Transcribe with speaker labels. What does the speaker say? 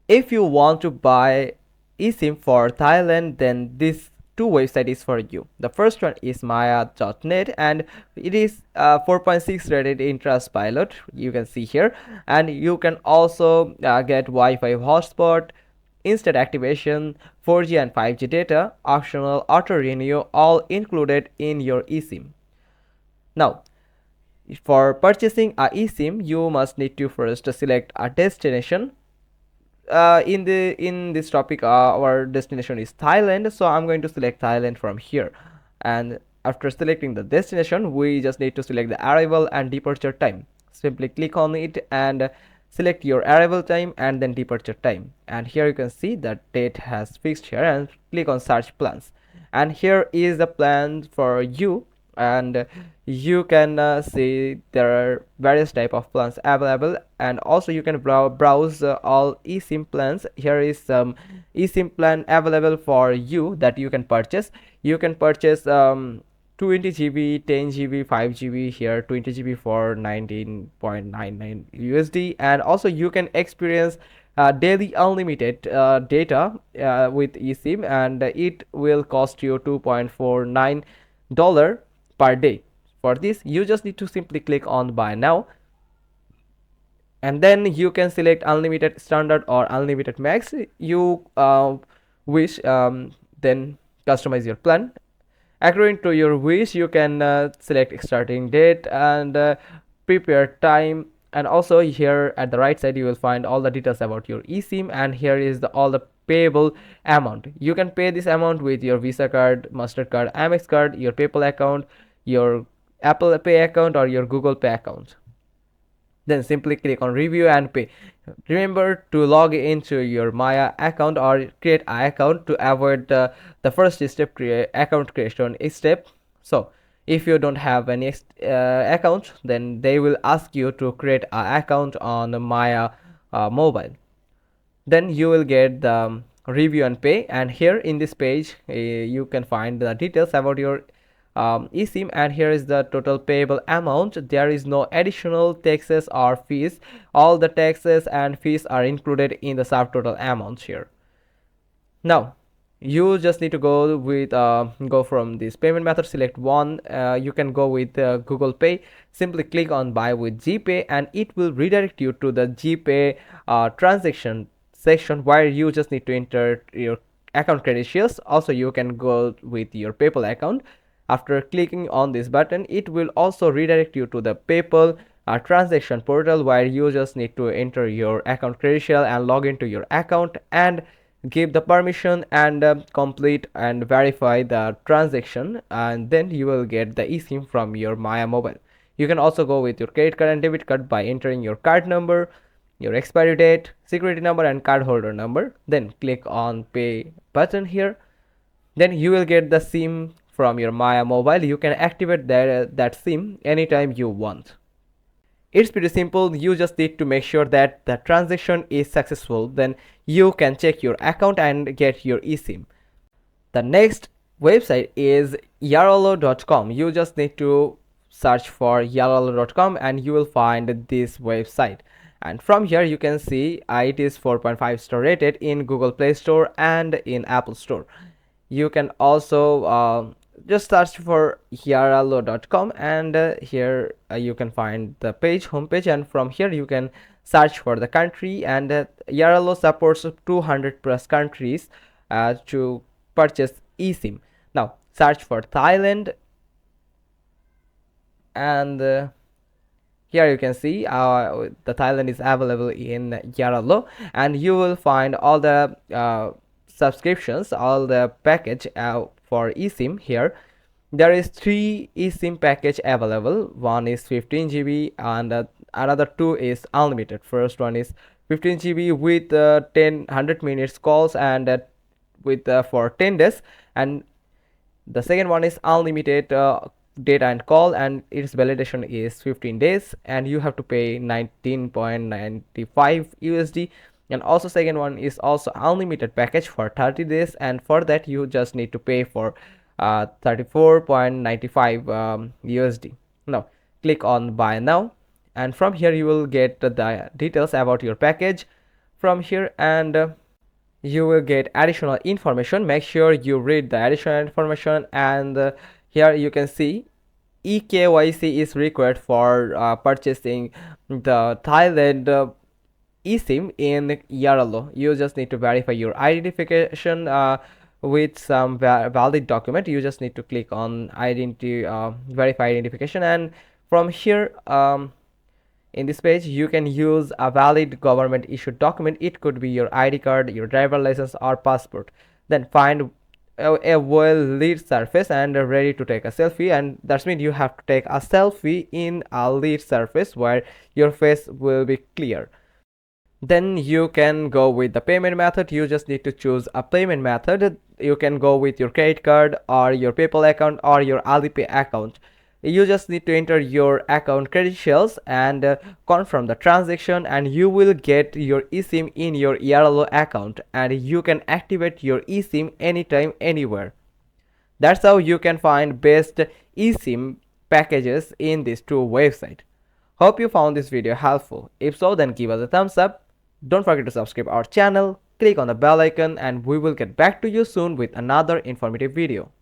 Speaker 1: If you want to buy eSIM for Thailand, then this two website is for you. The first one is maya.net, and it is 4.6 rated in Trustpilot, you can see here. And you can also get Wi-Fi hotspot, instant activation, 4G and 5G data, optional auto renew, all included in your eSIM. Now, for purchasing a eSIM, you must need to first select a destination. In this topic, our destination is Thailand, so I'm going to select Thailand from here. And after selecting the destination, we just need to select the arrival and departure time. Simply click on it and select your arrival time and then departure time, and here you can see that date has fixed here, and click on search plans. And here is the plan for you, and you can see there are various type of plans available, and also you can browse all eSIM plans. Here is some eSIM plan available for you that you can purchase. You can purchase 20 GB, 10 GB, 5 GB. Here 20 GB for 19.99 USD, and also you can experience daily unlimited data with eSIM, and it will cost you $2.49 per day. For this, you just need to simply click on buy now, and then you can select unlimited standard or unlimited max you wish. Then customize your plan according to your wish. You can select starting date and prepare time, and also here at the right side you will find all the details about your eSIM, and here is all the payable amount. You can pay this amount with your Visa card, Mastercard, Amex card, your PayPal account, your Apple Pay account, or your Google Pay account. Then simply click on review and pay. Remember to log into your Maya account or create an account to avoid the first step, account creation step. So if you don't have any account, then they will ask you to create an account on Maya mobile. Then you will get the review and pay, and here in this page you can find the details about your eSIM, and here is the total payable amount. There is no additional taxes or fees. All the taxes and fees are included in the subtotal amount here. Now you just need to go from this payment method, select one. You can go with Google Pay. Simply click on buy with GPay, and it will redirect you to the GPay transaction section, where you just need to enter your account credentials. Also you can go with your PayPal account. After clicking on this button, it will also redirect you to the PayPal transaction portal, where you just need to enter your account credential and log into your account and give the permission and complete and verify the transaction, and then you will get the eSIM from your Maya mobile. You can also go with your credit card and debit card by entering your card number, your expiry date, security number, and card holder number. Then click on pay button here. Then you will get the SIM from your Maya mobile. You can activate that SIM anytime you want. It's pretty simple. You just need to make sure that the transaction is successful. Then you can check your account and get your eSIM. The next website is yarolo.com. You just need to search for yarolo.com and you will find this website. And from here you can see it is 4.5 star rated in Google Play Store and in Apple Store. You can also just search for yaralo.com, and here you can find the homepage, and from here you can search for the country, and Yaralo supports 200 plus countries to purchase eSIM. Now search for Thailand, and here you can see the Thailand is available in Yaralo, and you will find all the subscriptions, all the package for eSIM. Here there is 3 eSIM package available. One is 15 GB and another 2 is unlimited. First one is 15 GB with 100 minutes calls and with for 10 days, and the second one is unlimited data and call, and its validation is 15 days, and you have to pay 19.95 USD. And also second one is also unlimited package for 30 days, and for that you just need to pay for 34.95 USD. Now click on buy now, and from here you will get the details about your package, from here, and you will get additional information. Make sure you read the additional information, and here you can see eKYC is required for purchasing the Thailand eSIM in Yaralo. You just need to verify your identification with some valid document. You just need to click on identity verify identification, and from here in this page you can use a valid government issued document. It could be your ID card, your driver license, or passport. Then find a well lit surface and ready to take a selfie, and that's mean you have to take a selfie in a lit surface where your face will be clear. Then you can go with the payment method. You just need to choose a payment method. You can go with your credit card or your PayPal account or your Alipay account. You just need to enter your account credentials and confirm the transaction, and you will get your eSIM in your ERLO account, and you can activate your eSIM anytime, anywhere. That's how you can find best eSIM packages in these two websites. Hope you found this video helpful. If so, then give us a thumbs up. Don't forget to subscribe our channel, click on the bell icon, and we will get back to you soon with another informative video.